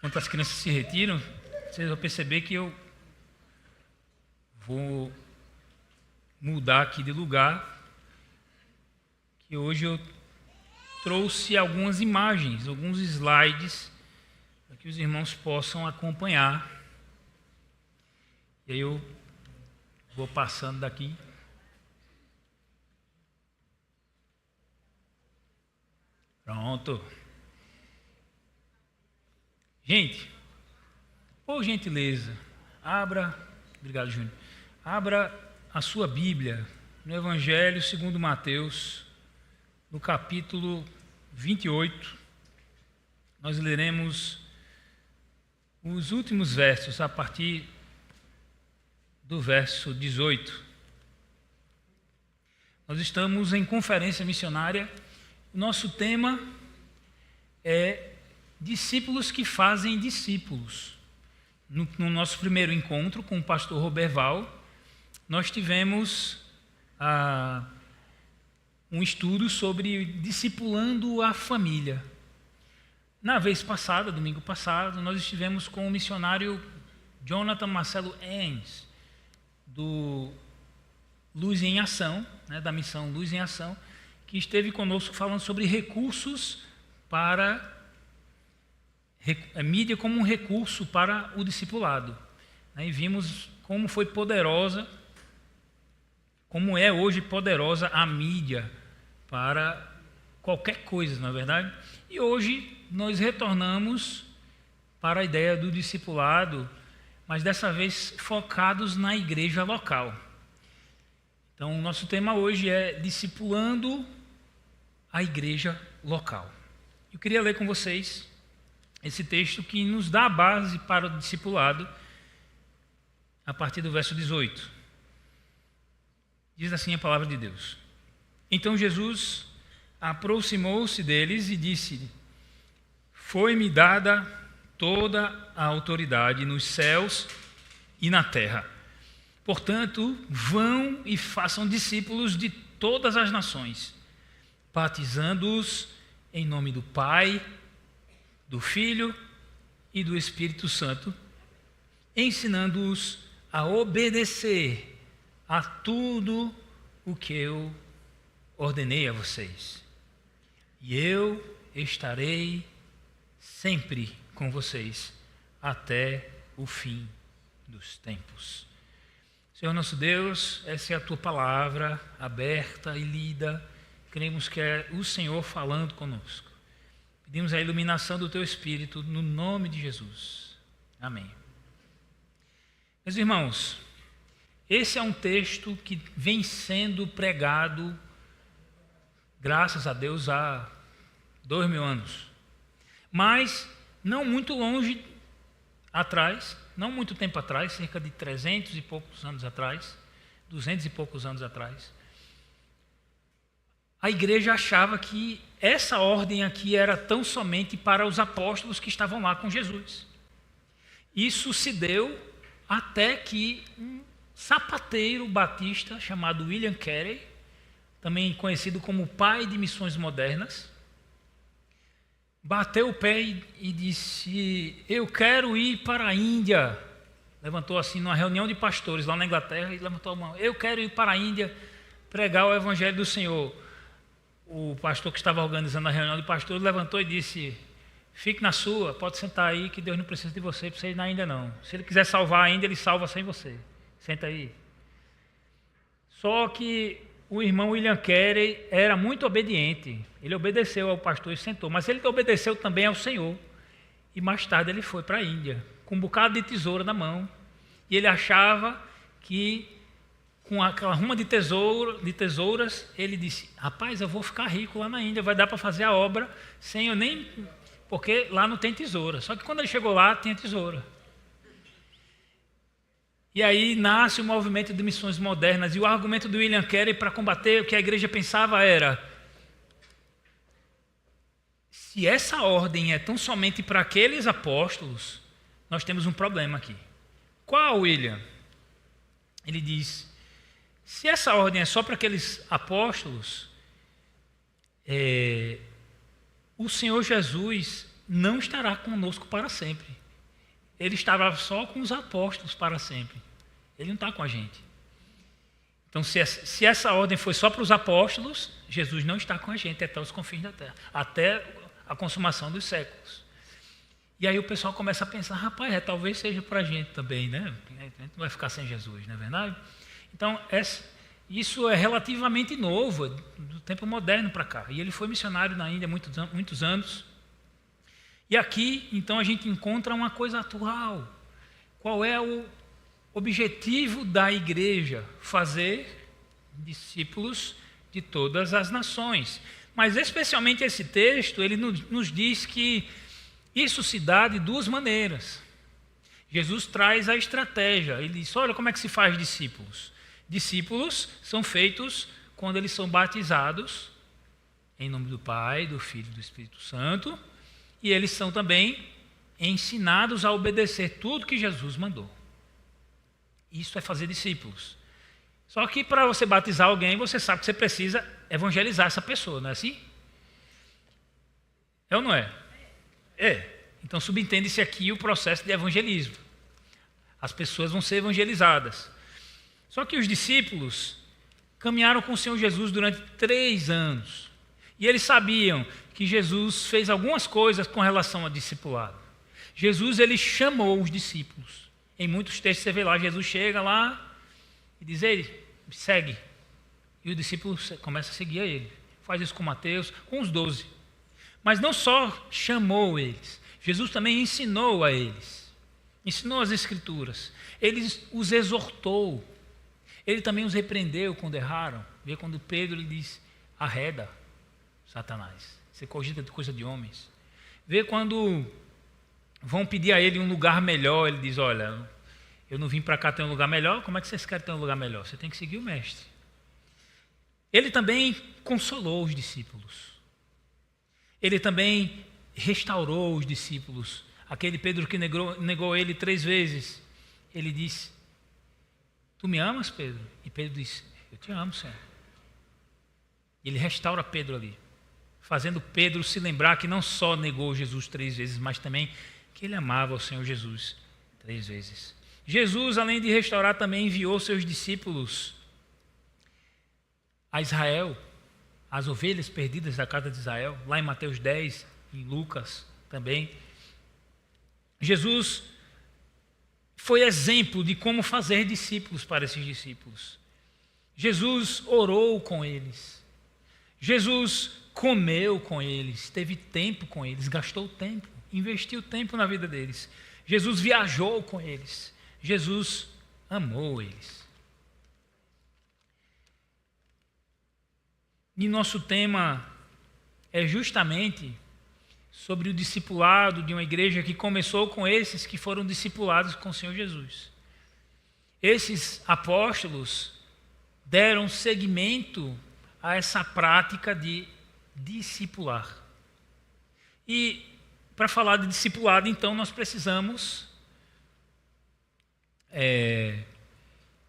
Enquanto as crianças se retiram, vocês vão perceber que eu vou mudar aqui de lugar, que hoje eu trouxe algumas imagens, alguns slides, para que os irmãos possam acompanhar. E aí eu vou passando daqui. Pronto. Gente, por gentileza, obrigado, Júnior. Abra a sua Bíblia no Evangelho segundo Mateus, no capítulo 28. Nós leremos os últimos versos a partir do verso 18. Nós estamos em conferência missionária. Nosso tema é discípulos que fazem discípulos. No nosso primeiro encontro com o pastor Roberval, nós tivemos um estudo sobre discipulando a família. Na vez passada, domingo passado, nós estivemos com o missionário Jonathan Marcelo Enns, do Luz em Ação, da missão Luz em Ação, que esteve conosco falando sobre recursos para mídia como um recurso para o discipulado. E vimos como foi poderosa, como é hoje poderosa a mídia para qualquer coisa, não é verdade? E hoje nós retornamos para a ideia do discipulado, mas dessa vez focados na igreja local. Então, o nosso tema hoje é discipulando a igreja local. Eu queria ler com vocês esse texto que nos dá a base para o discipulado, a partir do verso 18. Diz assim a palavra de Deus: Então Jesus aproximou-se deles e disse: Foi-me dada toda a autoridade nos céus e na terra. Portanto, vão e façam discípulos de todas as nações, batizando-os em nome do Pai, do Filho e do Espírito Santo, ensinando-os a obedecer a tudo o que eu ordenei a vocês. E eu estarei sempre com vocês até o fim dos tempos. Senhor nosso Deus, essa é a Tua palavra aberta e lida. Cremos que é o Senhor falando conosco. Pedimos a iluminação do Teu Espírito no nome de Jesus. Amém. Meus irmãos, esse é um texto que vem sendo pregado, graças a Deus, há 2000 anos. Mas não muito longe atrás, não muito tempo atrás, cerca de 300 e poucos anos atrás, 200 e poucos anos atrás, a igreja achava que essa ordem aqui era tão somente para os apóstolos que estavam lá com Jesus. Isso se deu até que um sapateiro batista chamado William Carey, também conhecido como o pai de missões modernas, bateu o pé e disse: Eu quero ir para a Índia. Levantou assim numa reunião de pastores lá na Inglaterra e levantou a mão: Eu quero ir para a Índia pregar o Evangelho do Senhor. O pastor que estava organizando a reunião de pastores levantou e disse: Fique na sua, pode sentar aí que Deus não precisa de você para você ir na Índia não. Se Ele quiser salvar a Índia, Ele salva sem você. Senta aí. Só que o irmão William Carey era muito obediente. Ele obedeceu ao pastor e sentou, mas ele obedeceu também ao Senhor. E mais tarde ele foi para a Índia, com um bocado de tesoura na mão. E ele achava que, com aquela ruma de tesouras, ele disse: Rapaz, eu vou ficar rico lá na Índia, vai dar para fazer a obra sem eu nem... Porque lá não tem tesoura. Só que quando ele chegou lá, tinha tesoura. E aí nasce o movimento de missões modernas. E o argumento do William Carey para combater o que a igreja pensava era: se essa ordem é tão somente para aqueles apóstolos, nós temos um problema aqui. Qual, William? Ele diz: se essa ordem é só para aqueles apóstolos, o Senhor Jesus não estará conosco para sempre. Ele estará só com os apóstolos para sempre. Ele não está com a gente. Então, se essa ordem foi só para os apóstolos, Jesus não está com a gente até os confins da terra, até a consumação dos séculos. E aí o pessoal começa a pensar, rapaz, talvez seja para a gente também, né? A gente não vai ficar sem Jesus, não é verdade? Então, isso é relativamente novo, do tempo moderno para cá. E ele foi missionário na Índia há muitos anos. E aqui, então, a gente encontra uma coisa atual. Qual é o objetivo da igreja? Fazer discípulos de todas as nações. Mas, especialmente esse texto, ele nos diz que isso se dá de duas maneiras. Jesus traz a estratégia. Ele diz, olha como é que se faz discípulos. Discípulos são feitos quando eles são batizados em nome do Pai, do Filho e do Espírito Santo. E eles são também ensinados a obedecer tudo que Jesus mandou. Isso é fazer discípulos. Só que para você batizar alguém, você sabe que você precisa evangelizar essa pessoa, não é assim? É ou não é? É. Então subentende-se aqui o processo de evangelismo. As pessoas vão ser evangelizadas. Só que os discípulos caminharam com o Senhor Jesus durante 3 anos. E eles sabiam que Jesus fez algumas coisas com relação ao discipulado. Jesus, ele chamou os discípulos. Em muitos textos você vê lá, Jesus chega lá e diz, ei, segue. E o discípulo começa a seguir a ele. Faz isso com Mateus, com os 12. Mas não só chamou eles, Jesus também ensinou a eles. Ensinou as Escrituras. Ele os exortou. Ele também os repreendeu quando erraram. Vê quando Pedro lhe diz, arreda, Satanás. Você cogita de coisa de homens. Vê quando vão pedir a ele um lugar melhor, ele diz, olha, eu não vim para cá ter um lugar melhor, como é que vocês querem ter um lugar melhor? Você tem que seguir o mestre. Ele também consolou os discípulos. Ele também restaurou os discípulos. Aquele Pedro que negou ele 3 vezes, ele disse, tu me amas, Pedro? E Pedro disse, eu te amo, Senhor. Ele restaura Pedro ali, fazendo Pedro se lembrar que não só negou Jesus 3 vezes, mas também que ele amava o Senhor Jesus 3 vezes. Jesus, além de restaurar, também enviou seus discípulos a Israel, as ovelhas perdidas da casa de Israel, lá em Mateus 10, em Lucas também. Jesus foi exemplo de como fazer discípulos para esses discípulos. Jesus orou com eles. Jesus comeu com eles, teve tempo com eles, gastou tempo, investiu tempo na vida deles. Jesus viajou com eles. Jesus amou eles. E nosso tema é justamente sobre o discipulado de uma igreja que começou com esses que foram discipulados com o Senhor Jesus. Esses apóstolos deram seguimento a essa prática de discipular. E para falar de discipulado, então, nós precisamos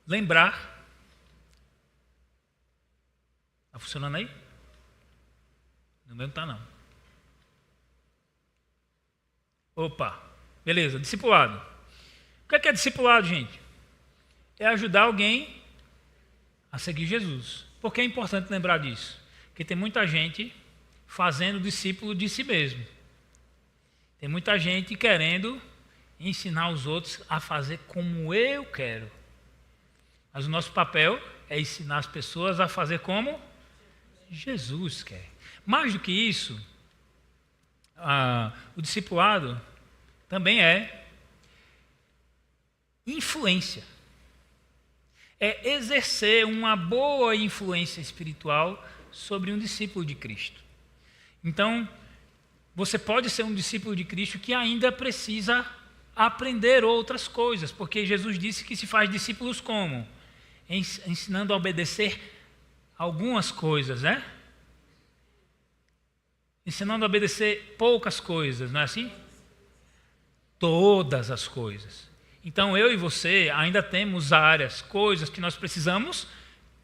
lembrar. Está funcionando aí? No meu não está, não. Opa, beleza, discipulado. O que é discipulado, gente? É ajudar alguém a seguir Jesus. Por que é importante lembrar disso? Porque tem muita gente fazendo discípulo de si mesmo. Tem muita gente querendo ensinar os outros a fazer como eu quero. Mas o nosso papel é ensinar as pessoas a fazer como Jesus quer. Mais do que isso, o discipulado também é influência. É exercer uma boa influência espiritual sobre um discípulo de Cristo. Então, você pode ser um discípulo de Cristo que ainda precisa aprender outras coisas, porque Jesus disse que se faz discípulos como? Ensinando a obedecer algumas coisas, né? Ensinando a obedecer poucas coisas, não é assim? Todas as coisas. Então, eu e você ainda temos áreas, coisas que nós precisamos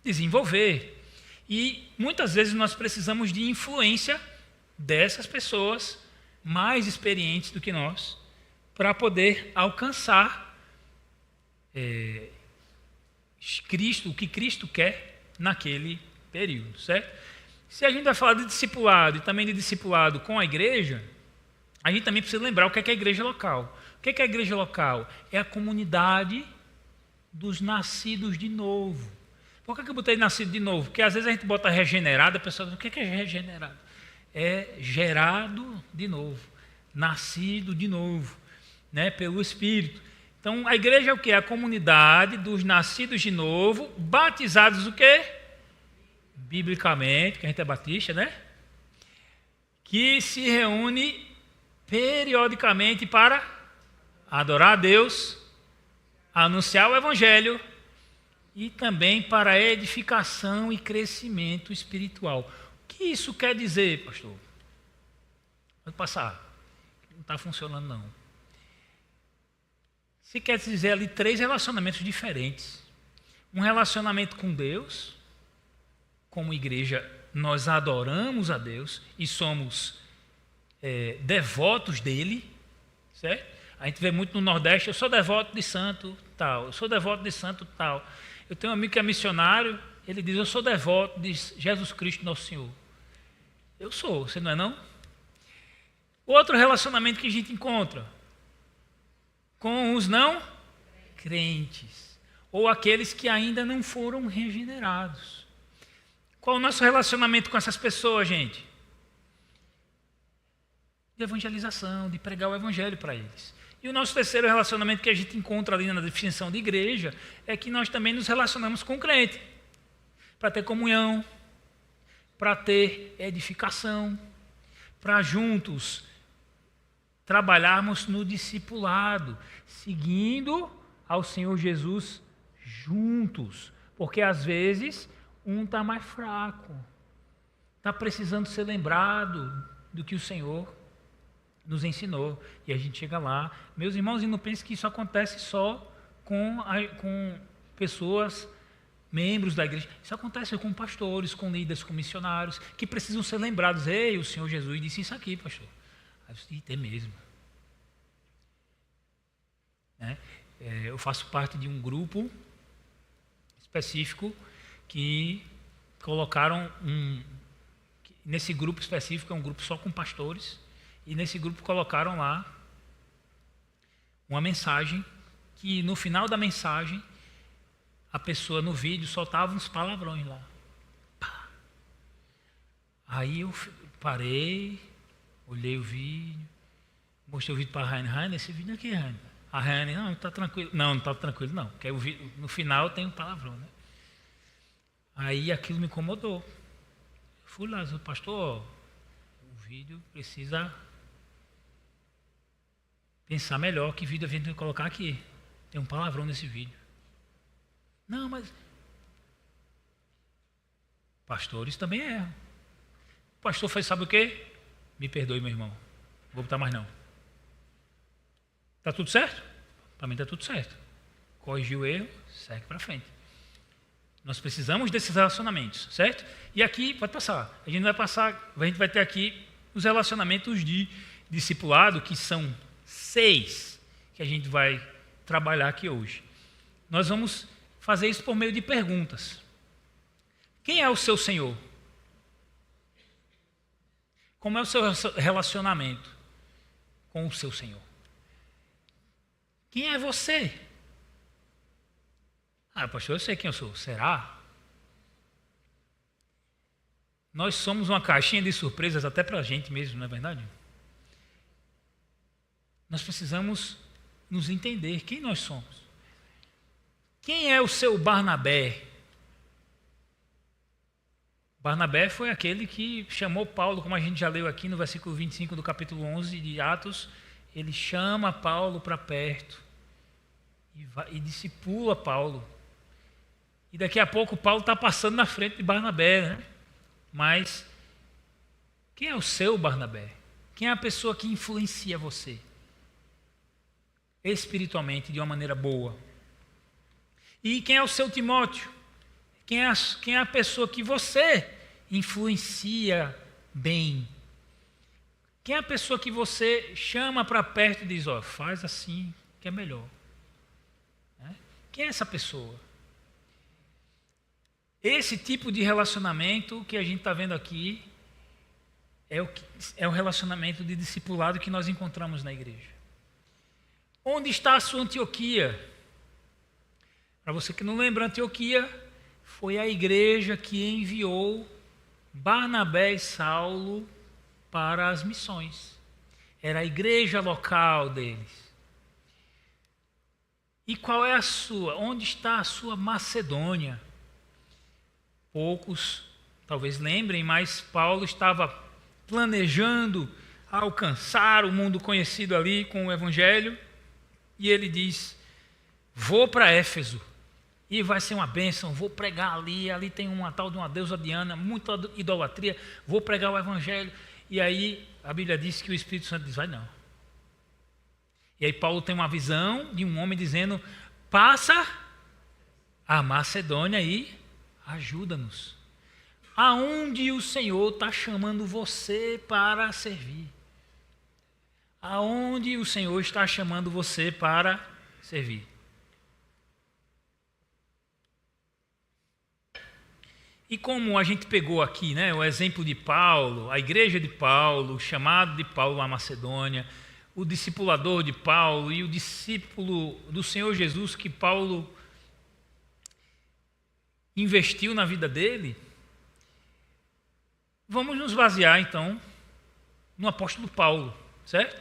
desenvolver. E muitas vezes nós precisamos de influência dessas pessoas mais experientes do que nós, para poder alcançar Cristo, o que Cristo quer naquele período, certo? Se a gente vai falar de discipulado e também de discipulado com a igreja, a gente também precisa lembrar o que é a igreja local. O que é a igreja local? É a comunidade dos nascidos de novo. Por que eu botei nascido de novo? Porque às vezes a gente bota regenerado, a pessoa diz, o que é regenerado? É gerado de novo, nascido de novo, né, pelo Espírito. Então, a igreja é o quê? A comunidade dos nascidos de novo, batizados o quê? Biblicamente, que a gente é batista, né? Que se reúne periodicamente para adorar a Deus, anunciar o Evangelho e também para edificação e crescimento espiritual. O que isso quer dizer, pastor? Pode passar. Não está funcionando, não. Se quer dizer ali 3 relacionamentos diferentes. Um relacionamento com Deus, como igreja, nós adoramos a Deus e somos devotos dele, certo? A gente vê muito no Nordeste, eu sou devoto de santo tal, eu sou devoto de santo tal. Eu tenho um amigo que é missionário, ele diz, eu sou devoto de Jesus Cristo, nosso Senhor. Eu sou, você não é não? Outro relacionamento que a gente encontra com os não crentes, ou aqueles que ainda não foram regenerados. Qual o nosso relacionamento com essas pessoas, gente? De evangelização, de pregar o evangelho para eles. E o nosso terceiro relacionamento que a gente encontra ali na definição de igreja é que nós também nos relacionamos com o crente, para ter comunhão, para ter edificação, para juntos trabalharmos no discipulado, seguindo ao Senhor Jesus juntos, porque às vezes um está mais fraco, está precisando ser lembrado do que o Senhor nos ensinou, e a gente chega lá. Meus irmãos, e não pensem que isso acontece só com pessoas, membros da igreja. Isso acontece com pastores, com líderes, com missionários, que precisam ser lembrados. Ei, o Senhor Jesus disse isso aqui, pastor. Aí eu disse, é mesmo. Eu faço parte de um grupo específico que colocaram nesse grupo específico, é um grupo só com pastores, e nesse grupo colocaram lá uma mensagem que no final da mensagem a pessoa no vídeo soltava uns palavrões lá. Pá. Aí eu parei, olhei o vídeo, mostrei o vídeo para a Raine, esse vídeo aqui, Raine. A Raine, não, está tranquilo. Não está tranquilo não, porque no final tem um palavrão, né? Aí aquilo me incomodou. Fui lá, pastor, o vídeo precisa pensar melhor que vídeo a gente tem que colocar aqui. Tem um palavrão nesse vídeo. Não, mas pastores também erram. O pastor faz, sabe o quê? Me perdoe, meu irmão. Não vou botar mais não. Está tudo certo? Para mim está tudo certo. Corrigiu o erro, segue para frente. Nós precisamos desses relacionamentos, certo? E aqui, pode passar. A gente vai ter aqui os relacionamentos de discipulado, que são 6, que a gente vai trabalhar aqui hoje. Nós vamos fazer isso por meio de perguntas. Quem é o seu Senhor? Como é o seu relacionamento com o seu Senhor? Quem é você? Ah, pastor, eu sei quem eu sou. Será? Nós somos uma caixinha de surpresas até para a gente mesmo, não é verdade? Nós precisamos nos entender quem nós somos. Quem é o seu Barnabé? Barnabé foi aquele que chamou Paulo, como a gente já leu aqui no versículo 25 do capítulo 11 de Atos. Ele chama Paulo para perto e discipula Paulo. E daqui a pouco Paulo está passando na frente de Barnabé, né? Mas quem é o seu Barnabé? Quem é a pessoa que influencia você espiritualmente de uma maneira boa? E quem é o seu Timóteo? Quem é a pessoa que você influencia bem? Quem é a pessoa que você chama para perto e diz, ó, faz assim que é melhor? Quem é essa pessoa? Esse tipo de relacionamento que a gente está vendo aqui é o relacionamento de discipulado que nós encontramos na igreja. Onde está a sua Antioquia? Para você que não lembra, Antioquia foi a igreja que enviou Barnabé e Saulo para as missões. Era a igreja local deles. E qual é a sua? Onde está a sua Macedônia? Poucos talvez lembrem, mas Paulo estava planejando alcançar o mundo conhecido ali com o Evangelho. E ele diz, vou para Éfeso. E vai ser uma bênção, vou pregar ali tem uma tal de uma deusa Diana, muita idolatria, vou pregar o Evangelho. E aí a Bíblia diz que o Espírito Santo diz, vai não. E aí Paulo tem uma visão de um homem dizendo, passa a Macedônia e ajuda-nos. Aonde o Senhor está chamando você para servir? Aonde o Senhor está chamando você para servir? E como a gente pegou aqui, né, o exemplo de Paulo, a igreja de Paulo, o chamado de Paulo à Macedônia, o discipulador de Paulo e o discípulo do Senhor Jesus que Paulo investiu na vida dele, vamos nos basear então no apóstolo Paulo, certo?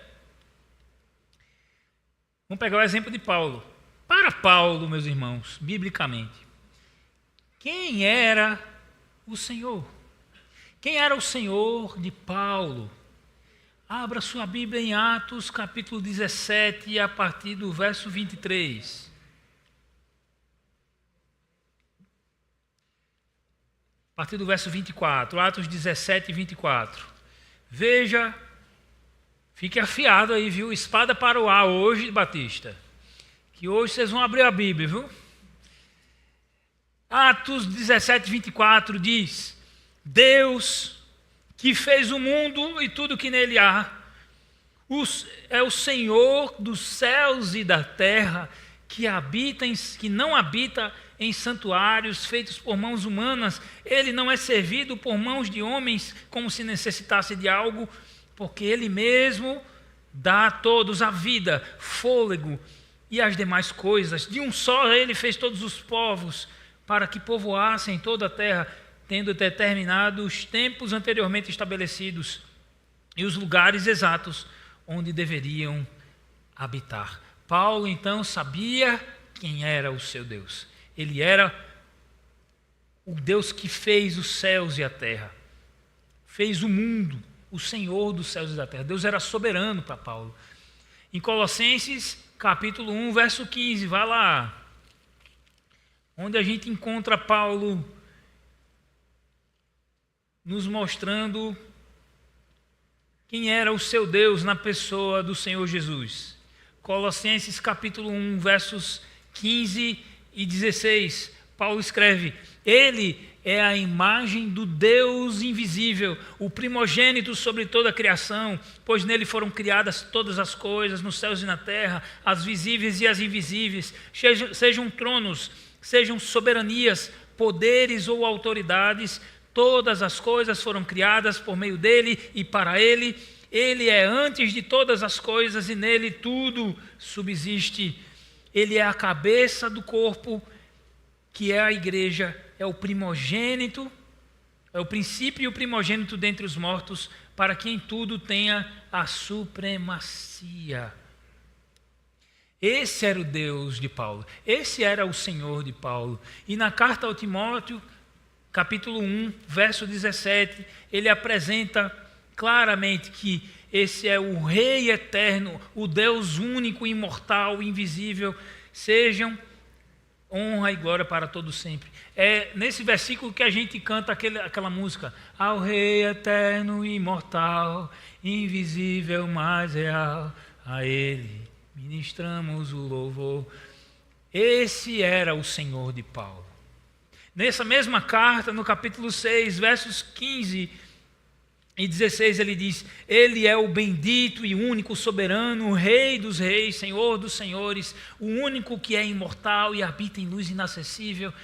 Vamos pegar o exemplo de Paulo. Para Paulo, meus irmãos, biblicamente, quem era o Senhor? Quem era o Senhor de Paulo? Abra sua Bíblia em Atos, capítulo 17, a partir do verso 23. A partir do verso 24, Atos 17, 24. Veja, fique afiado aí, viu? Espada para o ar hoje, Batista. Que hoje vocês vão abrir a Bíblia, viu? Atos 17, 24 diz, Deus que fez o mundo e tudo que nele há, é o Senhor dos céus e da terra, que não habita em santuários feitos por mãos humanas. Ele não é servido por mãos de homens como se necessitasse de algo, porque Ele mesmo dá a todos a vida, fôlego e as demais coisas. De um só Ele fez todos os povos, para que povoassem toda a terra, tendo determinado os tempos anteriormente estabelecidos e os lugares exatos onde deveriam habitar. Paulo, então, sabia quem era o seu Deus. Ele era o Deus que fez os céus e a terra, fez o mundo, o Senhor dos céus e da terra. Deus era soberano para Paulo. Em Colossenses, capítulo 1, verso 15, vai lá, onde a gente encontra Paulo nos mostrando quem era o seu Deus na pessoa do Senhor Jesus. Colossenses capítulo 1, versos 15 e 16, Paulo escreve, Ele é a imagem do Deus invisível, o primogênito sobre toda a criação, pois nele foram criadas todas as coisas, nos céus e na terra, as visíveis e as invisíveis, sejam tronos, sejam soberanias, poderes ou autoridades, todas as coisas foram criadas por meio dele e para ele. Ele é antes de todas as coisas e nele tudo subsiste. Ele é a cabeça do corpo, que é a igreja, é o primogênito, é o princípio e o primogênito dentre os mortos, para que em tudo tenha a supremacia. Esse era o Deus de Paulo, esse era o Senhor de Paulo. E na carta ao Timóteo, capítulo 1, verso 17, ele apresenta claramente que esse é o Rei eterno, o Deus único, imortal, invisível. Sejam honra e glória para todos sempre. É nesse versículo que a gente canta aquela música, ao Rei eterno, imortal, invisível, mas real, a Ele ministramos o louvor. Esse era o Senhor de Paulo. Nessa mesma carta, no capítulo 6, versos 15 Em 16 ele diz: Ele é o bendito e único soberano, o Rei dos reis, Senhor dos senhores, o único que é imortal e habita em luz inacessível,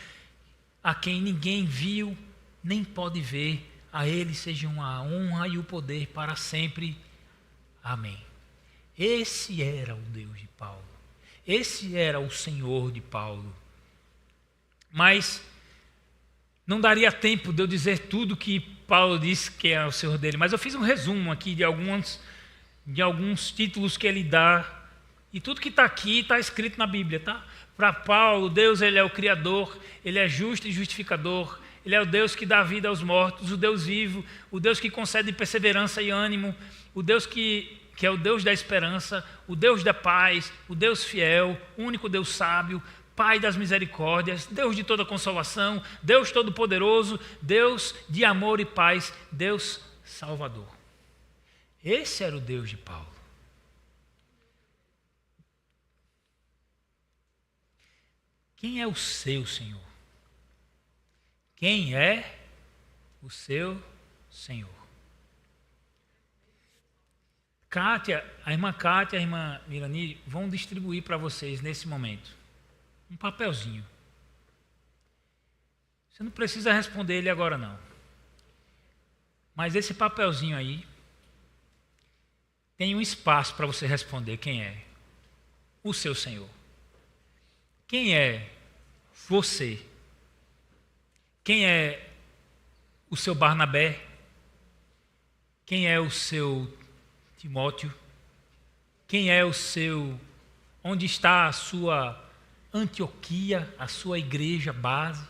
a quem ninguém viu nem pode ver. A Ele sejam a honra e o poder para sempre. Amém. Esse era o Deus de Paulo. Esse era o Senhor de Paulo. Mas não daria tempo de eu dizer tudo que Paulo disse que é o Senhor dele. Mas eu fiz um resumo aqui de alguns títulos que ele dá. E tudo que está aqui está escrito na Bíblia, tá? Para Paulo, Deus ele é o Criador, Ele é justo e justificador. Ele é o Deus que dá vida aos mortos, o Deus vivo, o Deus que concede perseverança e ânimo, o Deus que é o Deus da esperança, o Deus da paz, o Deus fiel, o único Deus sábio, Pai das misericórdias, Deus de toda consolação, Deus todo-poderoso, Deus de amor e paz, Deus salvador. Esse era o Deus de Paulo. Quem é o seu Senhor? Quem é o seu Senhor? A irmã Kátia e a irmã Mirani vão distribuir para vocês nesse momento um papelzinho. Você não precisa responder ele agora não. Mas esse papelzinho aí tem um espaço para você responder quem é o seu Senhor. Quem é você? Quem é o seu Barnabé? Quem é o seu Timóteo? Quem é o seu... Onde está a sua Antioquia, a sua igreja base?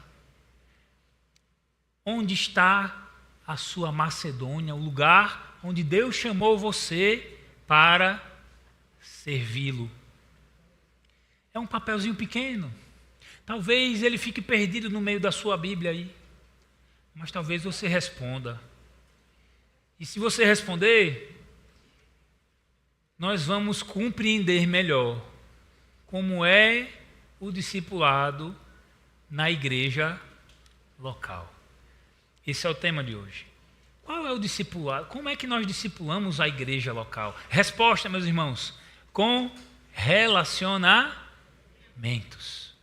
Onde está a sua Macedônia, o lugar onde Deus chamou você para servi-lo? É um papelzinho pequeno. Talvez ele fique perdido no meio da sua Bíblia aí. Mas talvez você responda. E se você responder, nós vamos compreender melhor como é o discipulado na igreja local. Esse é o tema de hoje. Qual é o discipulado? Como é que nós discipulamos a igreja local? Resposta, meus irmãos, com relacionamentos.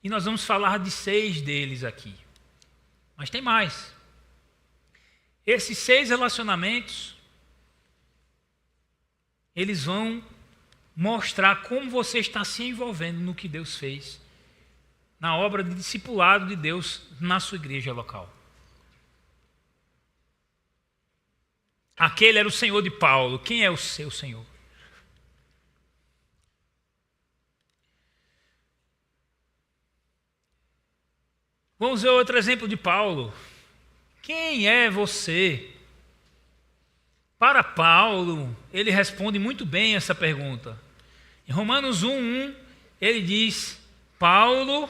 E nós vamos falar de 6 deles aqui. Mas tem mais. Esses 6 relacionamentos, eles vão mostrar como você está se envolvendo no que Deus fez, na obra de discipulado de Deus na sua igreja local. Aquele era o Senhor de Paulo. Quem é o seu Senhor? Vamos ver outro exemplo de Paulo. Quem é você? Para Paulo, ele responde muito bem essa pergunta. Em Romanos 1:1, ele diz: Paulo,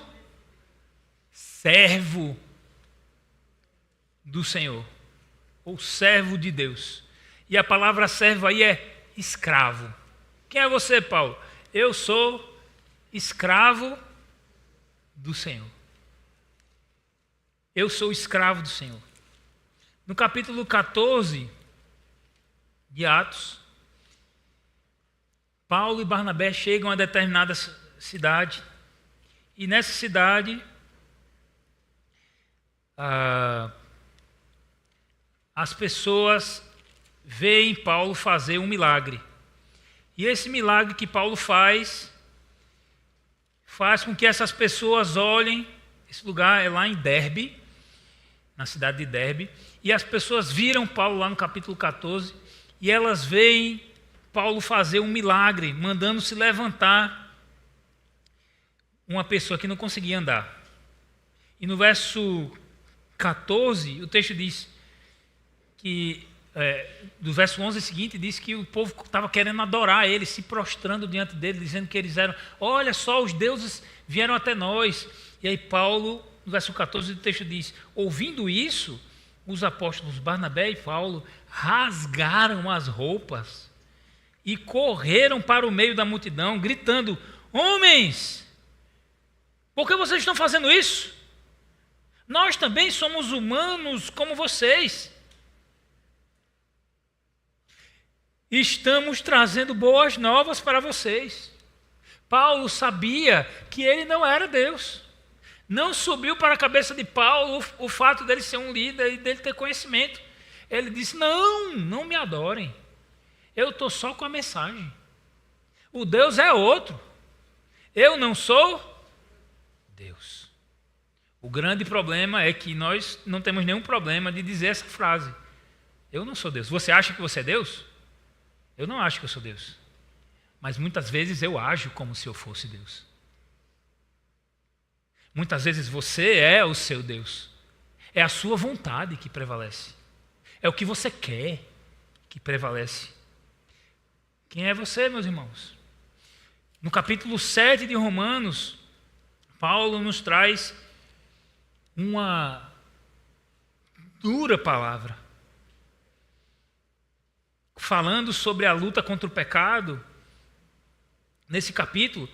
servo do Senhor, ou servo de Deus. E a palavra servo aí é escravo. Quem é você, Paulo? Eu sou escravo do Senhor. Eu sou escravo do Senhor. No capítulo 14 de Atos, Paulo e Barnabé chegam a determinada cidade. E nessa cidade, as pessoas veem Paulo fazer um milagre. E esse milagre que Paulo faz com que essas pessoas olhem. Esse lugar é lá em Derbe, na cidade de Derbe, e as pessoas viram Paulo lá no capítulo 14, e elas veem Paulo fazer um milagre, mandando se levantar uma pessoa que não conseguia andar. E no verso 14, o texto diz que, do verso 11 seguinte, diz que o povo estava querendo adorar ele, se prostrando diante dele, dizendo que eles eram, olha só, os deuses vieram até nós. E aí Paulo, no verso 14 do texto diz, ouvindo isso, os apóstolos Barnabé e Paulo rasgaram as roupas e correram para o meio da multidão, gritando, homens, por que vocês estão fazendo isso? Nós também somos humanos como vocês. Estamos trazendo boas novas para vocês. Paulo sabia que ele não era Deus. Não subiu para a cabeça de Paulo o fato dele ser um líder e dele ter conhecimento. Ele disse, não me adorem. Eu estou só com a mensagem. O Deus é outro. Eu não sou Deus. O grande problema é que nós não temos nenhum problema de dizer essa frase. Eu não sou Deus. Você acha que você é Deus? Eu não acho que eu sou Deus. Mas muitas vezes eu ajo como se eu fosse Deus. Muitas vezes você é o seu Deus. É a sua vontade que prevalece. É o que você quer que prevalece. Quem é você, meus irmãos? No capítulo 7 de Romanos, Paulo nos traz uma dura palavra. Falando sobre a luta contra o pecado, nesse capítulo,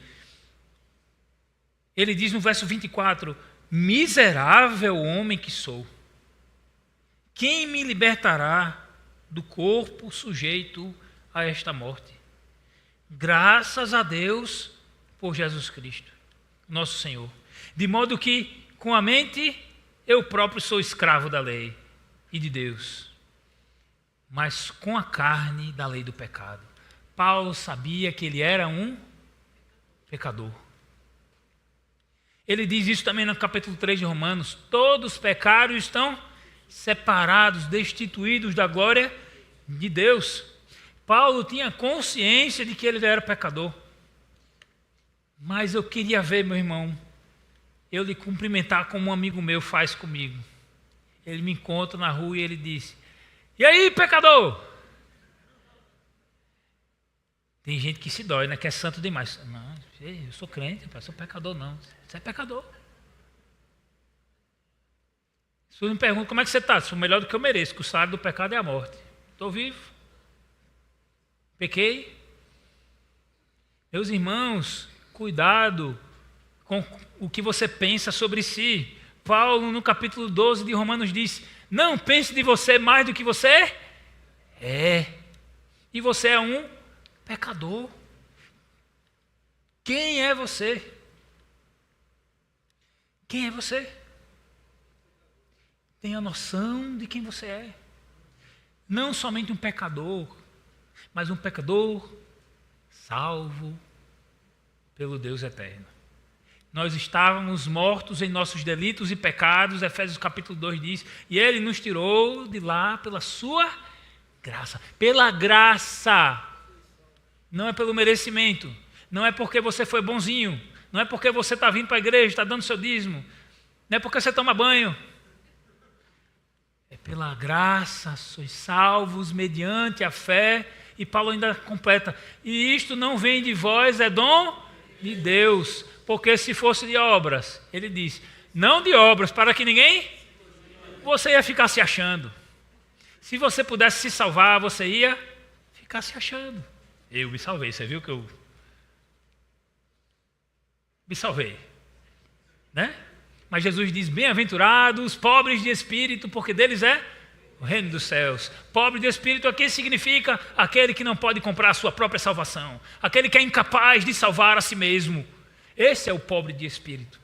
ele diz no verso 24, miserável homem que sou, quem me libertará do corpo sujeito a esta morte? Graças a Deus por Jesus Cristo, nosso Senhor. De modo que, com a mente, eu próprio sou escravo da lei e de Deus, mas com a carne da lei do pecado. Paulo sabia que ele era um pecador. Ele diz isso também no capítulo 3 de Romanos, todos os pecados estão separados, destituídos da glória de Deus. Paulo tinha consciência de que ele era pecador. Mas eu queria ver, meu irmão, eu lhe cumprimentar como um amigo meu faz comigo. Ele me encontra na rua e ele disse, e aí, pecador? Tem gente que se dói, né? Que é santo demais. Não, eu sou crente, eu sou pecador não. Você é pecador. Se você me pergunta como é que você está, sou melhor do que eu mereço, que o salário do pecado é a morte. Estou vivo. Pequei. Meus irmãos, cuidado com o que você pensa sobre si. Paulo, no capítulo 12 de Romanos, diz, não pense de você mais do que você é. E você é um pecador. Quem é você? Quem é você? Tenha noção de quem você é. Não somente um pecador, mas um pecador salvo pelo Deus eterno. Nós estávamos mortos em nossos delitos e pecados, Efésios capítulo 2 diz, e Ele nos tirou de lá pela sua graça. Pela graça. Não é pelo merecimento. Não é porque você foi bonzinho. Não é porque você está vindo para a igreja, está dando seu dízimo. Não é porque você toma banho. É pela graça, sois salvos mediante a fé. E Paulo ainda completa, e isto não vem de vós, é dom de Deus. Porque se fosse de obras, ele diz, não de obras, para que ninguém, você ia ficar se achando. Se você pudesse se salvar, você ia ficar se achando. Eu me salvei, você viu que eu me salvei, né? Mas Jesus diz, bem-aventurados os pobres de espírito, porque deles é o reino dos céus. Pobre de espírito aqui significa aquele que não pode comprar a sua própria salvação, aquele que é incapaz de salvar a si mesmo. Esse é o pobre de espírito.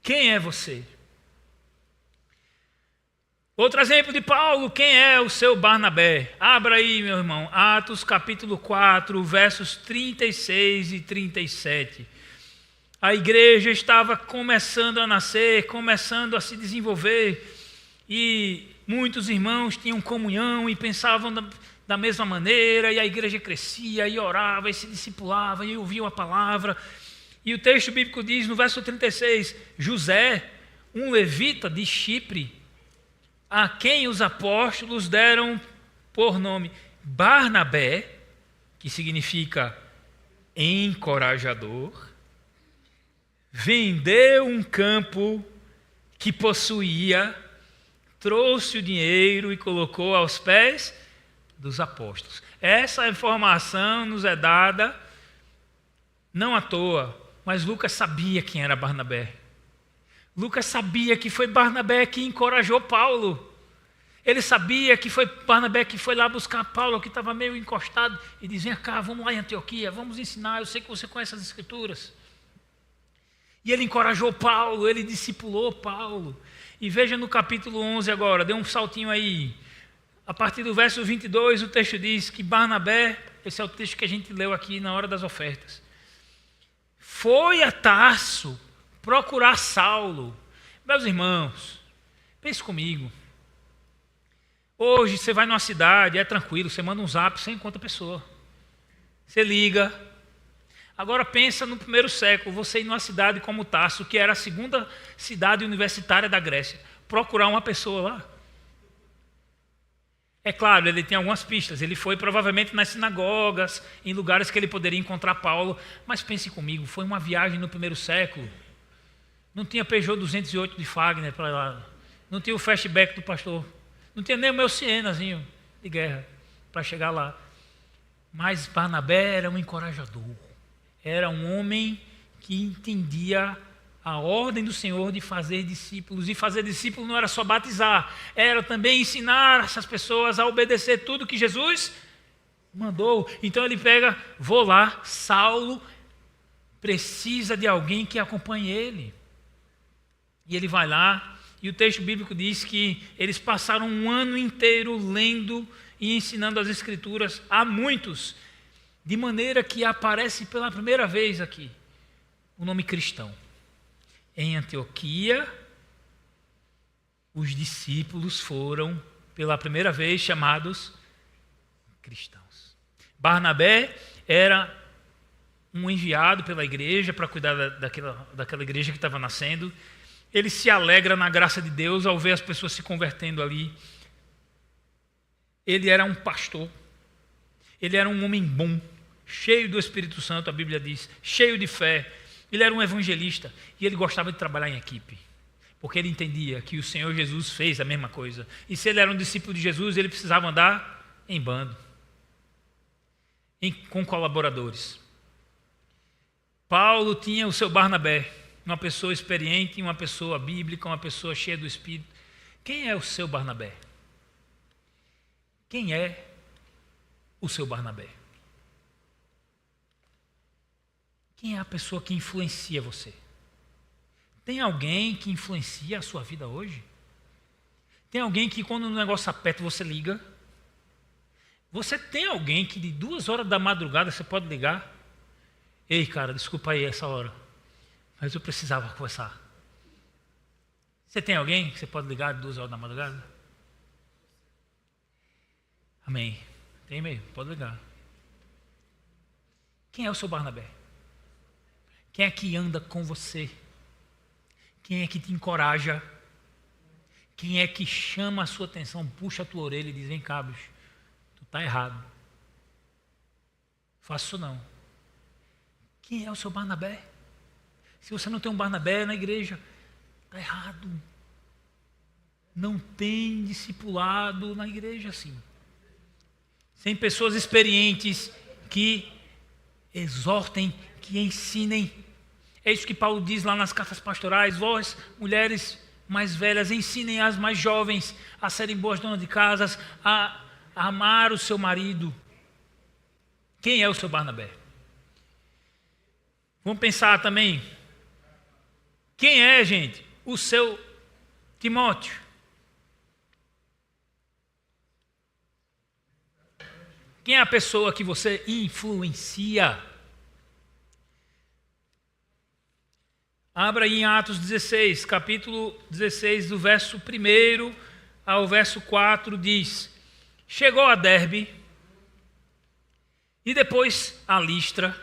Quem é você? Outro exemplo de Paulo, quem é o seu Barnabé? Abra aí, meu irmão, Atos capítulo 4, versos 36 e 37. A igreja estava começando a nascer, começando a se desenvolver, e muitos irmãos tinham comunhão e pensavam da mesma maneira, e a igreja crescia, e orava, e se discipulava, e ouvia a palavra. E o texto bíblico diz no verso 36, José, um levita de Chipre, a quem os apóstolos deram por nome Barnabé, que significa encorajador, vendeu um campo que possuía, trouxe o dinheiro e colocou aos pés dos apóstolos. Essa informação nos é dada não à toa, mas Lucas sabia quem era Barnabé. Lucas sabia que foi Barnabé que encorajou Paulo. Ele sabia que foi Barnabé que foi lá buscar Paulo, que estava meio encostado, e dizia: vem cá, vamos lá em Antioquia, vamos ensinar, eu sei que você conhece as Escrituras. E ele encorajou Paulo, ele discipulou Paulo. E veja no capítulo 11 agora, dê um saltinho aí. A partir do verso 22, o texto diz que Barnabé, esse é o texto que a gente leu aqui na hora das ofertas, foi a Tarso procurar Saulo. Meus irmãos, pense comigo. Hoje você vai numa cidade, é tranquilo, você manda um zap, você encontra a pessoa. Você liga. Agora pensa no primeiro século, você ir numa cidade como Tarso, que era a segunda cidade universitária da Grécia, procurar uma pessoa lá. É claro, ele tem algumas pistas, ele foi provavelmente nas sinagogas, em lugares que ele poderia encontrar Paulo, mas pense comigo, foi uma viagem no primeiro século. Não tinha Peugeot 208 de Fagner para lá, não tinha o fastback do pastor, não tinha nem o meu Sienazinho de guerra para chegar lá. Mas Barnabé era um encorajador, era um homem que entendia a ordem do Senhor de fazer discípulos, e fazer discípulo não era só batizar, era também ensinar essas pessoas a obedecer tudo que Jesus mandou. Então ele pega, vou lá, Saulo precisa de alguém que acompanhe ele. E ele vai lá, e o texto bíblico diz que eles passaram um ano inteiro lendo e ensinando as Escrituras a muitos, de maneira que aparece pela primeira vez aqui o nome cristão. Em Antioquia, os discípulos foram pela primeira vez chamados cristãos. Barnabé era um enviado pela igreja para cuidar daquela igreja que estava nascendo. Ele se alegra na graça de Deus ao ver as pessoas se convertendo ali. Ele era um pastor. Ele era um homem bom, cheio do Espírito Santo, a Bíblia diz, cheio de fé. Ele era um evangelista e ele gostava de trabalhar em equipe, porque ele entendia que o Senhor Jesus fez a mesma coisa. E se ele era um discípulo de Jesus, ele precisava andar em bando, com colaboradores. Paulo tinha o seu Barnabé, uma pessoa experiente, uma pessoa bíblica, uma pessoa cheia do Espírito. Quem é o seu Barnabé? Quem é o seu Barnabé? Quem é a pessoa que influencia você? Tem alguém que influencia a sua vida hoje? Tem alguém que quando o negócio aperta você liga? Você tem alguém que de 2 horas da madrugada você pode ligar? Ei, cara, desculpa aí essa hora, mas eu precisava conversar. Você tem alguém que você pode ligar de 2 horas da madrugada? Amém. Tem mesmo, pode ligar. Quem é o seu Barnabé? Quem é que anda com você? Quem é que te encoraja? Quem é que chama a sua atenção, puxa a tua orelha e diz: vem cá, bicho, tu está errado. Faça isso não. Quem é o seu Barnabé? Se você não tem um Barnabé na igreja, está errado. Não tem discipulado na igreja assim. Sem pessoas experientes que exortem, que ensinem. É isso que Paulo diz lá nas cartas pastorais: vós, mulheres mais velhas, ensinem as mais jovens a serem boas donas de casas, a amar o seu marido. Quem é o seu Barnabé? Vamos pensar também, quem é, gente, o seu Timóteo? Quem é a pessoa que você influencia? Abra aí em Atos 16, capítulo 16, do verso 1 ao verso 4, diz: chegou a Derbe e depois a Listra,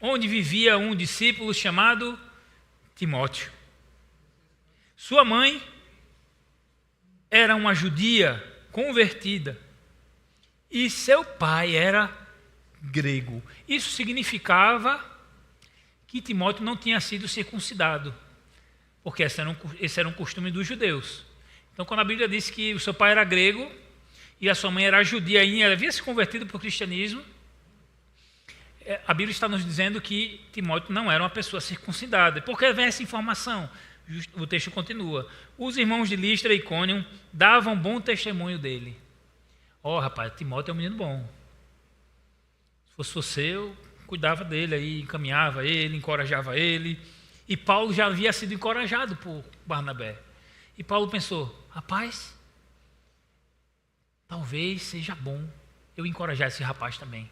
onde vivia um discípulo chamado Timóteo. Sua mãe era uma judia convertida e seu pai era grego. Isso significava que Timóteo não tinha sido circuncidado, porque esse era um costume dos judeus. Então, quando a Bíblia diz que o seu pai era grego e a sua mãe era judia e ela havia se convertido para o cristianismo, a Bíblia está nos dizendo que Timóteo não era uma pessoa circuncidada. Por que vem essa informação? O texto continua. Os irmãos de Listra e Icônio davam bom testemunho dele. Rapaz, Timóteo é um menino bom. Se fosse você, eu cuidava dele aí, encaminhava ele, encorajava ele. E Paulo já havia sido encorajado por Barnabé. E Paulo pensou, rapaz, talvez seja bom eu encorajar esse rapaz também.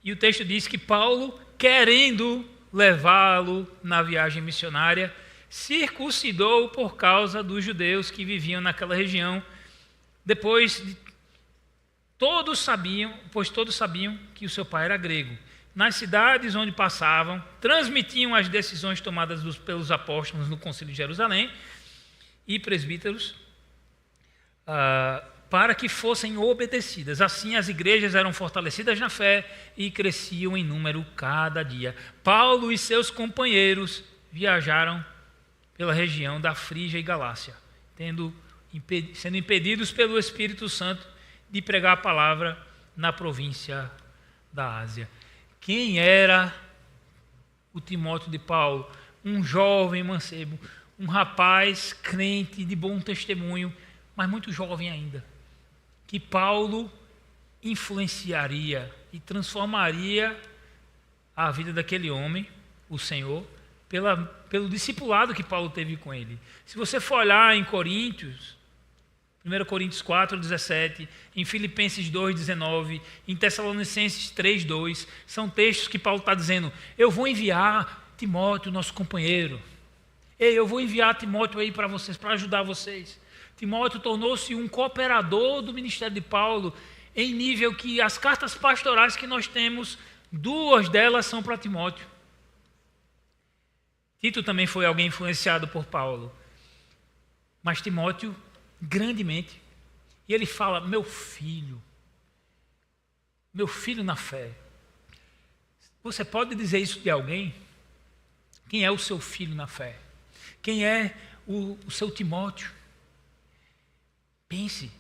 E o texto diz que Paulo, querendo levá-lo na viagem missionária, circuncidou por causa dos judeus que viviam naquela região, pois todos sabiam que o seu pai era grego. Nas cidades onde passavam, transmitiam as decisões tomadas pelos apóstolos no Concílio de Jerusalém e presbíteros, para que fossem obedecidas. Assim, as igrejas eram fortalecidas na fé e cresciam em número cada dia. Paulo e seus companheiros viajaram pela região da Frígia e Galácia, sendo impedidos pelo Espírito Santo de pregar a palavra na província da Ásia. Quem era o Timóteo de Paulo? Um jovem mancebo, um rapaz crente de bom testemunho, mas muito jovem ainda, que Paulo influenciaria e transformaria a vida daquele homem, o Senhor, pelo discipulado que Paulo teve com ele. Se você for olhar em Coríntios, 1 Coríntios 4, 17, em Filipenses 2, 19, em Tessalonicenses 3, 2, são textos que Paulo está dizendo, eu vou enviar Timóteo, nosso companheiro. Eu vou enviar Timóteo aí para vocês, para ajudar vocês. Timóteo tornou-se um cooperador do ministério de Paulo, em nível que as cartas pastorais que nós temos, 2 delas são para Timóteo. Tito também foi alguém influenciado por Paulo, mas Timóteo grandemente. E ele fala, meu filho na fé. Você pode dizer isso de alguém? Quem é o seu filho na fé? Quem é o seu Timóteo? Pense,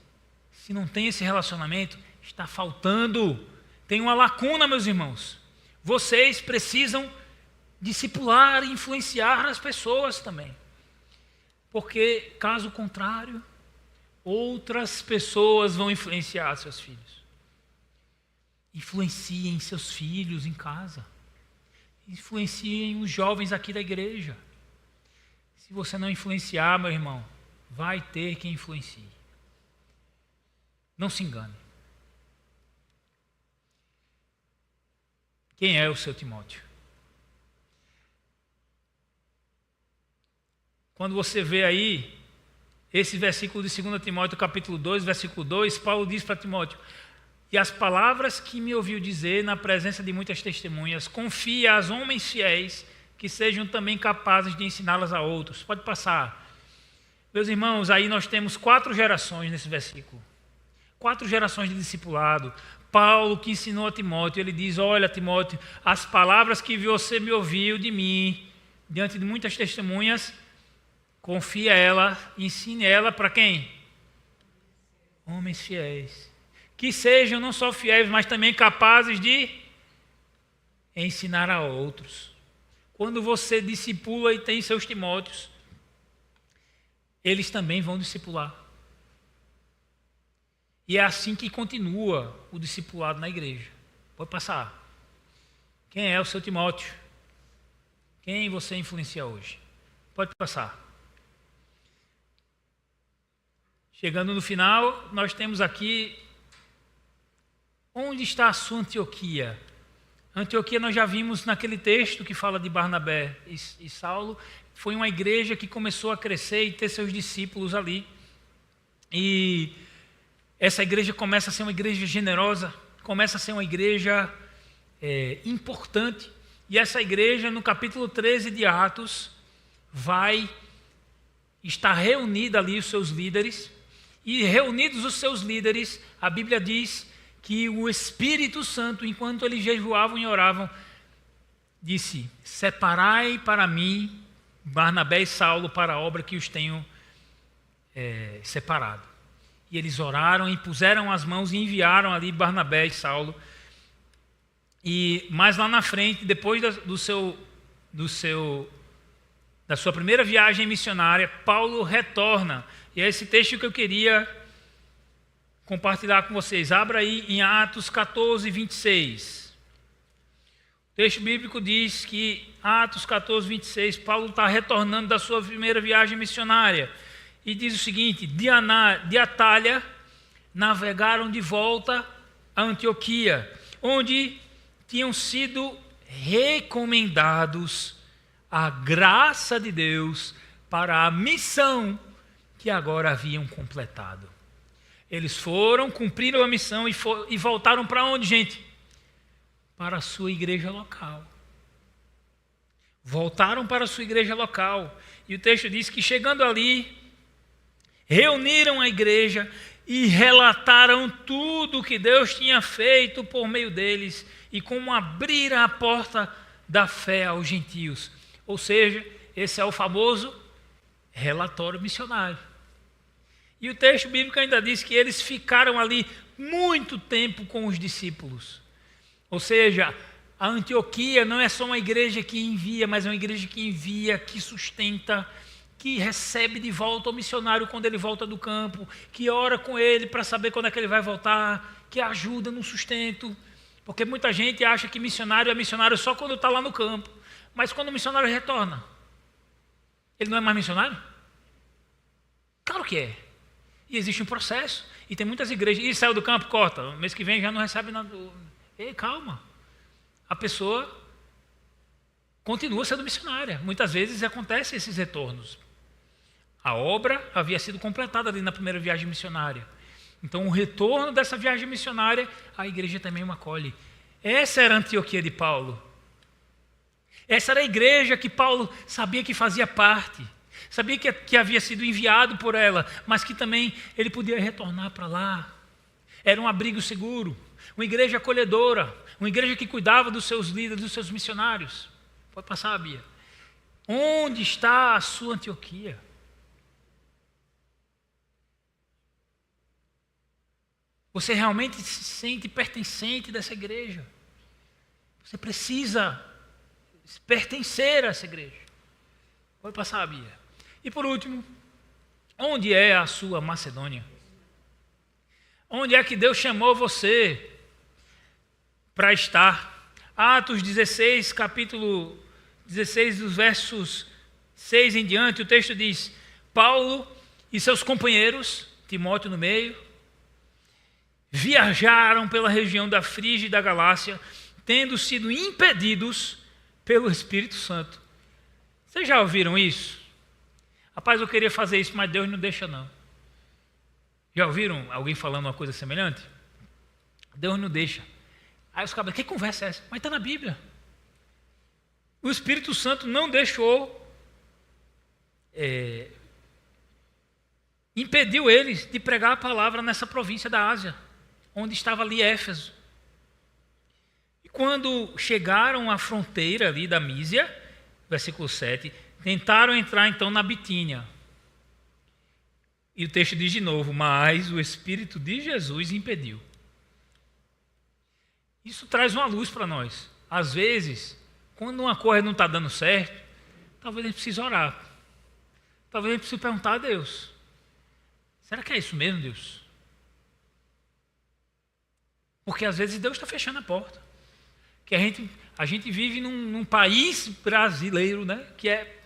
se não tem esse relacionamento, está faltando. Tem uma lacuna, meus irmãos. Vocês precisam discipular e influenciar as pessoas também. Porque, caso contrário, outras pessoas vão influenciar seus filhos. Influenciem seus filhos em casa. Influenciem os jovens aqui da igreja. Se você não influenciar, meu irmão, vai ter quem influencie. Não se engane. Quem é o seu Timóteo? Quando você vê aí esse versículo de 2 Timóteo, capítulo 2, versículo 2, Paulo diz para Timóteo, e as palavras que me ouviu dizer na presença de muitas testemunhas, confia aos homens fiéis que sejam também capazes de ensiná-las a outros. Pode passar. Meus irmãos, aí nós temos 4 gerações nesse versículo. 4 gerações de discipulado. Paulo que ensinou a Timóteo, ele diz, olha Timóteo, as palavras que você me ouviu de mim, diante de muitas testemunhas, confia ela, ensine ela para quem? Homens fiéis. Que sejam não só fiéis, mas também capazes de ensinar a outros. Quando você discipula e tem seus Timóteos, eles também vão discipular. E é assim que continua o discipulado na igreja. Pode passar. Quem é o seu Timóteo? Quem você influencia hoje? Pode passar. Chegando no final, nós temos aqui, onde está a sua Antioquia? Antioquia nós já vimos naquele texto que fala de Barnabé e Saulo. Foi uma igreja que começou a crescer e ter seus discípulos ali. E essa igreja começa a ser uma igreja generosa, começa a ser uma igreja importante. E essa igreja, no capítulo 13 de Atos, vai estar reunida ali os seus líderes. E reunidos os seus líderes, a Bíblia diz que o Espírito Santo, enquanto eles jejuavam e oravam, disse, separai para mim Barnabé e Saulo para a obra que os tenho separado. E eles oraram e puseram as mãos e enviaram ali Barnabé e Saulo. E mais lá na frente, depois da sua primeira viagem missionária, Paulo retorna. E é esse texto que eu queria compartilhar com vocês. Abra aí em Atos 14, 26. O texto bíblico diz que, Atos 14, 26, Paulo está retornando da sua primeira viagem missionária. E diz o seguinte: de Atalha navegaram de volta a Antioquia, onde tinham sido recomendados a graça de Deus para a missão que agora haviam completado. Eles foram, cumpriram a missão e voltaram para onde, gente? Para a sua igreja local. Voltaram para a sua igreja local. E o texto diz que, chegando ali, reuniram a igreja e relataram tudo o que Deus tinha feito por meio deles e como abriram a porta da fé aos gentios. Ou seja, esse é o famoso relatório missionário. E o texto bíblico ainda diz que eles ficaram ali muito tempo com os discípulos. Ou seja, a Antioquia não é só uma igreja que envia, mas é uma igreja que envia, que sustenta, que recebe de volta o missionário quando ele volta do campo, que ora com ele para saber quando é que ele vai voltar, que ajuda no sustento. Porque muita gente acha que missionário é missionário só quando está lá no campo. Mas quando o missionário retorna, ele não é mais missionário? Claro que é. E existe um processo. E tem muitas igrejas. E saiu do campo, corta. Mês que vem já não recebe nada. Ei, calma. A pessoa continua sendo missionária. Muitas vezes acontecem esses retornos. A obra havia sido completada ali na primeira viagem missionária. Então, o retorno dessa viagem missionária, a igreja também o acolhe. Essa era a Antioquia de Paulo. Essa era a igreja que Paulo sabia que fazia parte. Sabia que havia sido enviado por ela, mas que também ele podia retornar para lá. Era um abrigo seguro, uma igreja acolhedora, uma igreja que cuidava dos seus líderes, dos seus missionários. Pode passar, Bia. Onde está a sua Antioquia? Você realmente se sente pertencente dessa igreja? Você precisa pertencer a essa igreja. Pode passar, Bia. E por último, onde é a sua Macedônia? Onde é que Deus chamou você para estar? Atos 16, capítulo 16, dos versos 6 em diante, o texto diz: Paulo e seus companheiros, Timóteo no meio, viajaram pela região da Frígia e da Galácia, tendo sido impedidos pelo Espírito Santo. Vocês já ouviram isso? Rapaz, eu queria fazer isso, mas Deus não deixa não. Já ouviram alguém falando uma coisa semelhante? Deus não deixa. Aí os cabras, que conversa é essa? Mas está na Bíblia. O Espírito Santo não deixou, impediu eles de pregar a palavra nessa província da Ásia, onde estava ali Éfeso. E quando chegaram à fronteira ali da Mísia, versículo 7, tentaram entrar então na Bitínia. E o texto diz de novo: mas o Espírito de Jesus impediu. Isso traz uma luz para nós. Às vezes, quando uma coisa não está dando certo, talvez a gente precise orar. Talvez a gente precise perguntar a Deus: será que é isso mesmo, Deus? Porque às vezes Deus está fechando a porta. Que a gente vive num país brasileiro, né, que é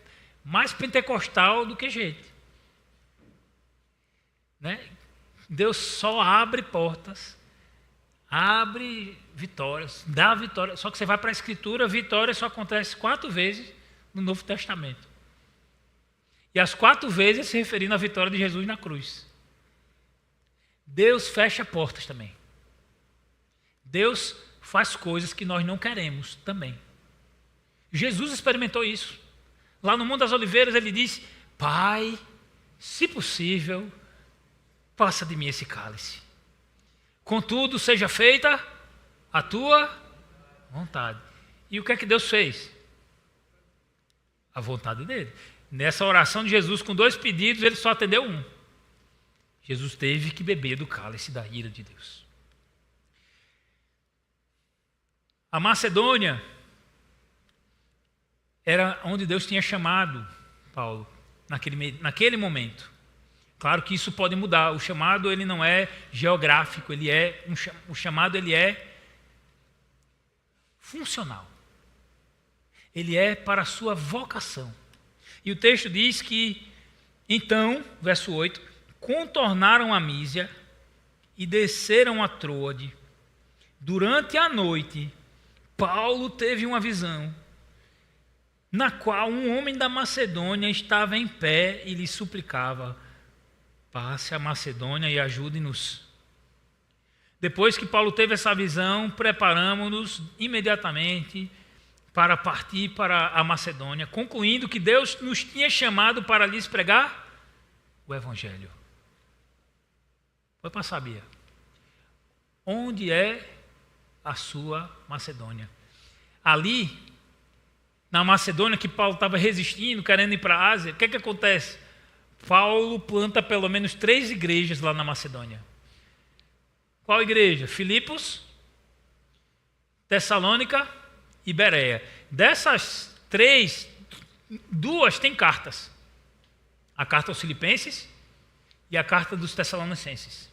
mais pentecostal do que gente. Né? Deus só abre portas, abre vitórias, dá vitória. Só que você vai para a Escritura, vitória só acontece 4 vezes no Novo Testamento. E as 4 vezes se referindo à vitória de Jesus na cruz. Deus fecha portas também. Deus faz coisas que nós não queremos também. Jesus experimentou isso. Lá no Monte das Oliveiras ele disse: Pai, se possível, passa de mim esse cálice. Contudo, seja feita a tua vontade. E o que é que Deus fez? A vontade dele. Nessa oração de Jesus, com 2 pedidos, ele só atendeu um. Jesus teve que beber do cálice da ira de Deus. A Macedônia era onde Deus tinha chamado Paulo, naquele momento. Claro que isso pode mudar. O chamado ele não é geográfico, o chamado ele é funcional. Ele é para a sua vocação. E o texto diz que, então, verso 8, contornaram a Mísia e desceram a Troade. Durante a noite, Paulo teve uma visão, na qual um homem da Macedônia estava em pé e lhe suplicava: passe a Macedônia e ajude-nos. Depois que Paulo teve essa visão, preparamos-nos imediatamente para partir para a Macedônia, concluindo que Deus nos tinha chamado para lhes pregar o Evangelho. Foi passar, Bia. Onde é a sua Macedônia? Ali, na Macedônia, que Paulo estava resistindo, querendo ir para a Ásia, o que acontece? Paulo planta pelo menos 3 igrejas lá na Macedônia. Qual igreja? Filipos, Tessalônica e Bereia. Dessas 3, 2 têm cartas. A carta aos Filipenses e a carta dos Tessalonicenses.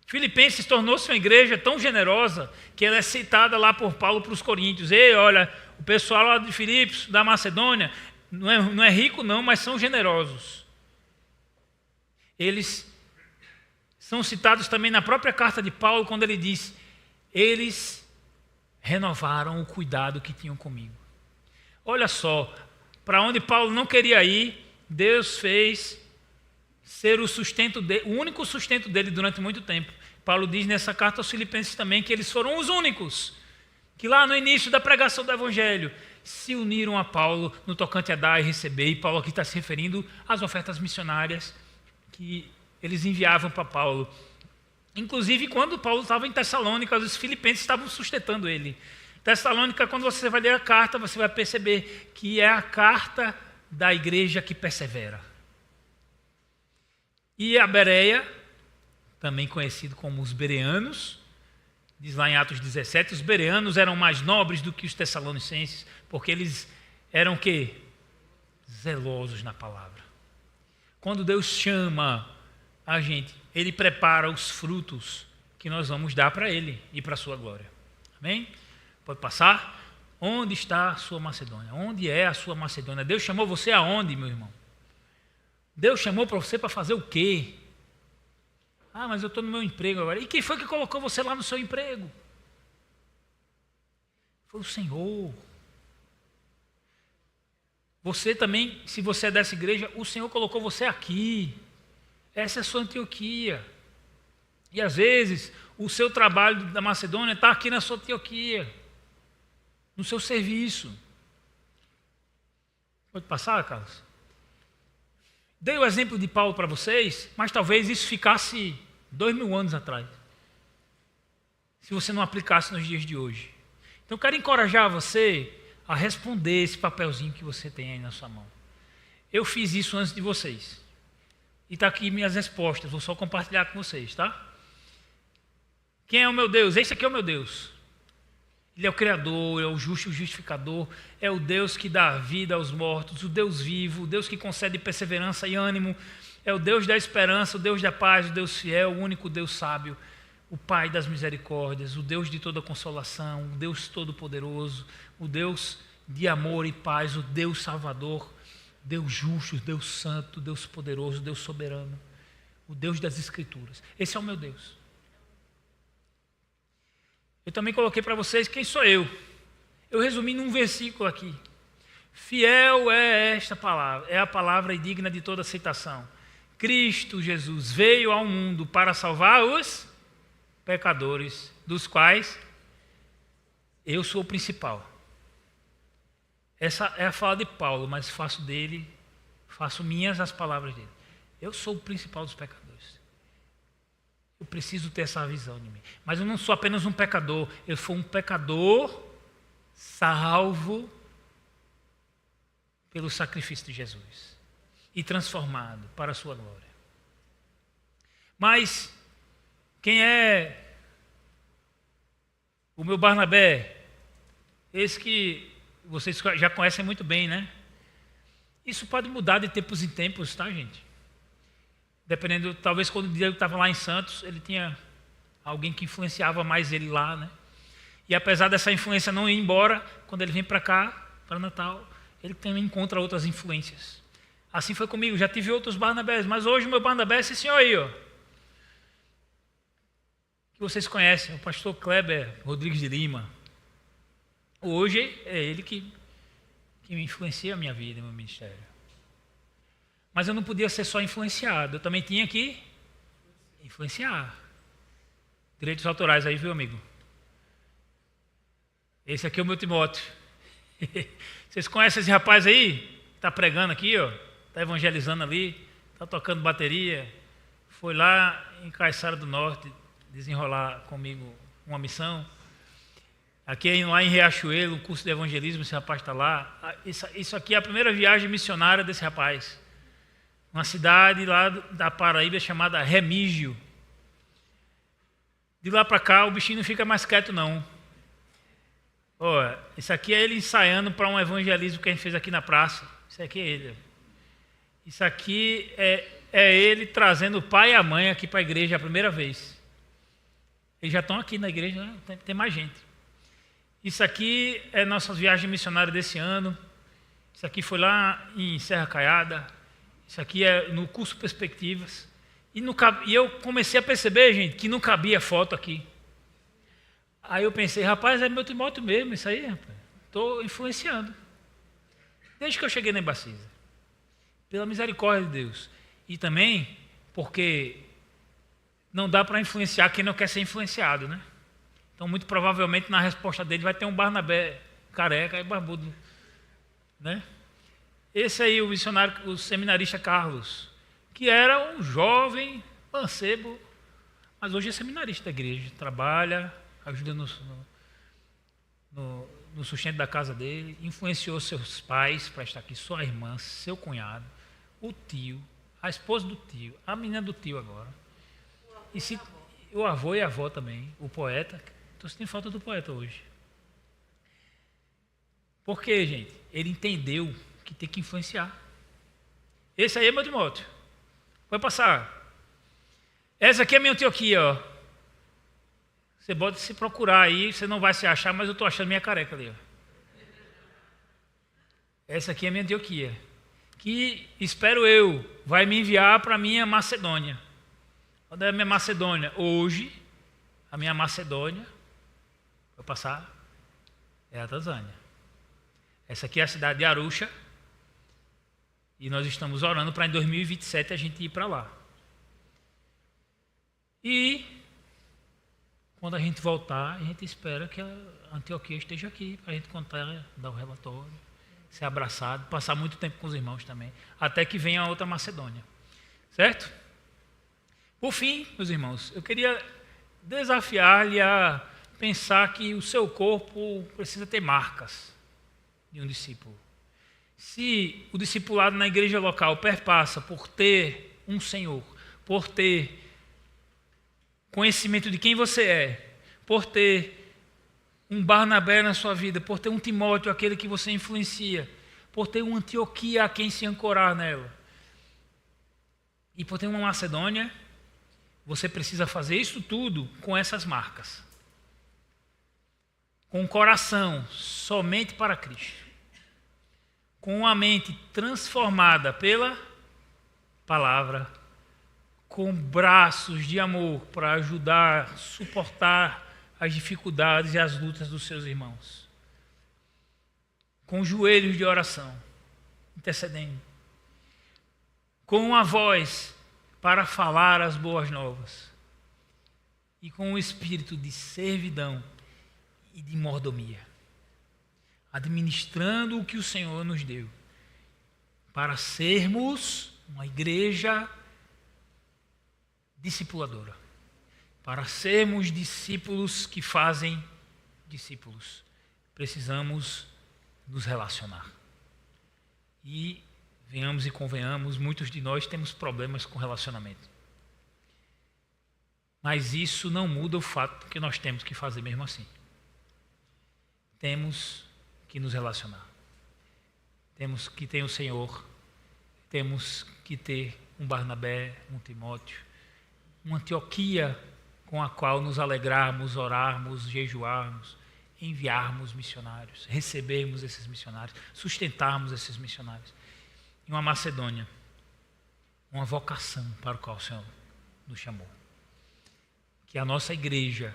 Filipenses tornou-se uma igreja tão generosa que ela é citada lá por Paulo para os coríntios. Ei, olha, o pessoal lá de Filipos, da Macedônia, não é rico não, mas são generosos. Eles são citados também na própria carta de Paulo, quando ele diz: eles renovaram o cuidado que tinham comigo. Olha só, para onde Paulo não queria ir, Deus fez ser o sustento dele, o único sustento dele durante muito tempo. Paulo diz nessa carta aos Filipenses também que eles foram os únicos que lá no início da pregação do Evangelho se uniram a Paulo no tocante a dar e receber. E Paulo aqui está se referindo às ofertas missionárias que eles enviavam para Paulo. Inclusive, quando Paulo estava em Tessalônica, os filipenses estavam sustentando ele. Tessalônica, quando você vai ler a carta, você vai perceber que é a carta da igreja que persevera. E a Bereia, também conhecido como os bereanos, diz lá em Atos 17, os bereanos eram mais nobres do que os tessalonicenses, porque eles eram o quê? Zelosos na palavra. Quando Deus chama a gente, Ele prepara os frutos que nós vamos dar para Ele e para a sua glória. Amém? Pode passar? Onde está a sua Macedônia? Onde é a sua Macedônia? Deus chamou você aonde, meu irmão? Deus chamou para você para fazer o quê? Ah, mas eu estou no meu emprego agora. E quem foi que colocou você lá no seu emprego? Foi o Senhor. Você também, se você é dessa igreja, o Senhor colocou você aqui. Essa é a sua Antioquia. E às vezes, o seu trabalho da Macedônia está aqui na sua Antioquia, no seu serviço. Pode passar, Carlos? Dei o exemplo de Paulo para vocês, mas talvez isso ficasse 2000 anos atrás, se você não aplicasse nos dias de hoje. Então eu quero encorajar você a responder esse papelzinho que você tem aí na sua mão. Eu fiz isso antes de vocês. E está aqui minhas respostas, vou só compartilhar com vocês, tá? Quem é o meu Deus? Esse aqui é o meu Deus. Ele é o Criador, é o justo e o justificador, é o Deus que dá vida aos mortos, o Deus vivo, o Deus que concede perseverança e ânimo, é o Deus da esperança, o Deus da paz, o Deus fiel, o único Deus sábio, o Pai das misericórdias, o Deus de toda consolação, o Deus todo-poderoso, o Deus de amor e paz, o Deus salvador, Deus justo, Deus santo, Deus poderoso, Deus soberano, o Deus das Escrituras. Esse é o meu Deus. Eu também coloquei para vocês quem sou eu. Eu resumi num versículo aqui. Fiel é esta palavra, é a palavra digna de toda aceitação. Cristo Jesus veio ao mundo para salvar os pecadores, dos quais eu sou o principal. Essa é a fala de Paulo, mas faço minhas as palavras dele. Eu sou o principal dos pecadores. Eu preciso ter essa visão de mim. Mas eu não sou apenas um pecador, eu sou um pecador salvo pelo sacrifício de Jesus e transformado para a sua glória. Mas quem é o meu Barnabé? Esse que vocês já conhecem muito bem, né? Isso pode mudar de tempos em tempos, tá, gente? Dependendo, talvez quando o Diego estava lá em Santos, ele tinha alguém que influenciava mais ele lá, né? E apesar dessa influência não ir embora, quando ele vem para cá, para Natal, ele também encontra outras influências. Assim foi comigo, já tive outros Barnabés, mas hoje o meu Barnabé é esse senhor aí, ó. Que vocês conhecem, o pastor Kleber Rodrigues de Lima. Hoje é ele que me influencia a minha vida, meu ministério. Mas eu não podia ser só influenciado, eu também tinha que influenciar. Direitos autorais aí, viu, amigo? Esse aqui é o meu Timóteo. Vocês conhecem esse rapaz aí? Está pregando aqui, ó. Está evangelizando ali, está tocando bateria. Foi lá em Caiçara do Norte desenrolar comigo uma missão. Aqui lá em Riachuelo, um curso de evangelismo, esse rapaz está lá. Isso aqui é a primeira viagem missionária desse rapaz. Uma cidade lá da Paraíba chamada Remígio. De lá para cá o bichinho não fica mais quieto não. Ó, isso aqui é ele ensaiando para um evangelismo que a gente fez aqui na praça. Isso aqui é ele. Isso aqui é ele trazendo o pai e a mãe aqui para a igreja a primeira vez. Eles já estão aqui na igreja, né? Tem mais gente. Isso aqui é nossa viagem missionária desse ano. Isso aqui foi lá em Serra Caiada. Isso aqui é no curso Perspectivas. E eu comecei a perceber, gente, que não cabia foto aqui. Aí eu pensei, rapaz, é meu Timóteo mesmo, isso aí, rapaz. Estou influenciando. Desde que eu cheguei na Embacisa. Pela misericórdia de Deus. E também porque não dá para influenciar quem não quer ser influenciado, né? Então, muito provavelmente, na resposta dele vai ter um Barnabé careca e barbudo, né? Esse aí, o missionário, o seminarista Carlos, que era um jovem mancebo, mas hoje é seminarista da igreja, trabalha, ajuda no sustento da casa dele, influenciou seus pais para estar aqui, sua irmã, seu cunhado, o tio, a esposa do tio, a menina do tio agora, o avô e a avó também, o poeta. Estou sentindo falta do poeta hoje. Por quê, gente? Ele entendeu que tem que influenciar. Esse aí é meu Timóteo. Vai passar. Essa aqui é minha Antioquia, ó. Você pode se procurar aí, você não vai se achar, mas eu estou achando minha careca ali, ó. Essa aqui é minha Antioquia. Que, espero eu, vai me enviar para a minha Macedônia. Onde é a minha Macedônia? Hoje, a minha Macedônia, vai passar, é a Tanzânia. Essa aqui é a cidade de Arusha. E nós estamos orando para em 2027 a gente ir para lá. E quando a gente voltar, a gente espera que a Antioquia esteja aqui para a gente contar, dar o relatório, ser abraçado, passar muito tempo com os irmãos também, até que venha a outra Macedônia. Certo? Por fim, meus irmãos, eu queria desafiar-lhe a pensar que o seu corpo precisa ter marcas de um discípulo. Se o discipulado na igreja local perpassa por ter um Senhor, por ter conhecimento de quem você é, por ter um Barnabé na sua vida, por ter um Timóteo, aquele que você influencia, por ter uma Antioquia a quem se ancorar nela, e por ter uma Macedônia, você precisa fazer isso tudo com essas marcas. Com o coração somente para Cristo. Com a mente transformada pela palavra. Com braços de amor para ajudar, suportar as dificuldades e as lutas dos seus irmãos. Com joelhos de oração, intercedendo. Com a voz para falar as boas novas. E com o espírito de servidão e de mordomia. Administrando o que o Senhor nos deu. Para sermos uma igreja discipuladora. Para sermos discípulos que fazem discípulos. Precisamos nos relacionar. E venhamos e convenhamos, muitos de nós temos problemas com relacionamento. Mas isso não muda o fato que nós temos que fazer mesmo assim. Temos que nos relacionar. Temos que ter o Senhor temos que ter um Barnabé, um Timóteo, uma Antioquia com a qual nos alegrarmos, orarmos, jejuarmos, enviarmos missionários, recebermos esses missionários, sustentarmos esses missionários. E uma Macedônia, uma vocação para o qual o Senhor nos chamou. Que a nossa igreja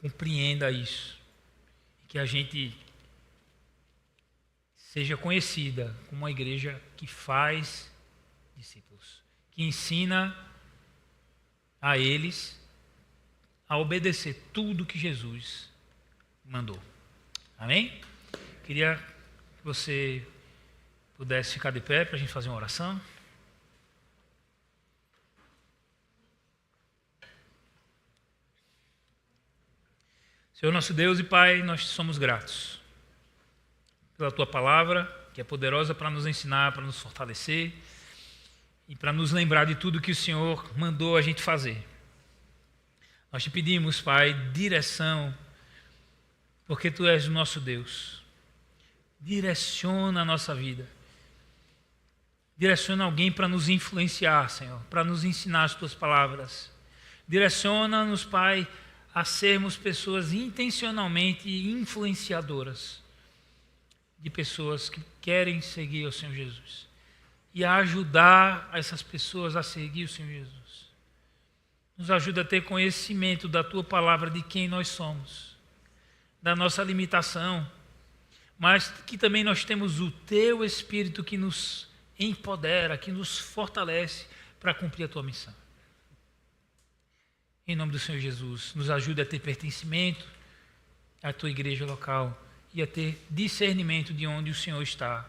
compreenda isso, que a gente seja conhecida como uma igreja que faz discípulos, que ensina a eles a obedecer tudo que Jesus mandou. Amém? Queria que você pudesse ficar de pé para a gente fazer uma oração. Senhor nosso Deus e Pai, nós somos gratos pela Tua palavra, que é poderosa para nos ensinar, para nos fortalecer e para nos lembrar de tudo que o Senhor mandou a gente fazer. Nós te pedimos, Pai, direção, porque Tu és o nosso Deus. Direciona a nossa vida. Direciona alguém para nos influenciar, Senhor, para nos ensinar as Tuas palavras. Direciona-nos, Pai, a sermos pessoas intencionalmente influenciadoras de pessoas que querem seguir o Senhor Jesus e a ajudar essas pessoas a seguir o Senhor Jesus. Nos ajuda a ter conhecimento da Tua palavra, de quem nós somos, da nossa limitação, mas que também nós temos o Teu Espírito que nos empodera, que nos fortalece para cumprir a Tua missão. Em nome do Senhor Jesus, nos ajude a ter pertencimento à Tua igreja local e a ter discernimento de onde o Senhor está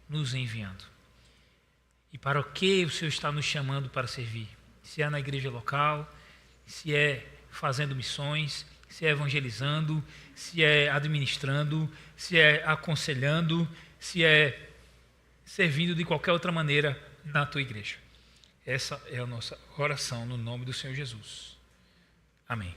nos enviando. E para o que o Senhor está nos chamando para servir. Se é na igreja local, se é fazendo missões, se é evangelizando, se é administrando, se é aconselhando, se é servindo de qualquer outra maneira na Tua igreja. Essa é a nossa oração no nome do Senhor Jesus. Amém.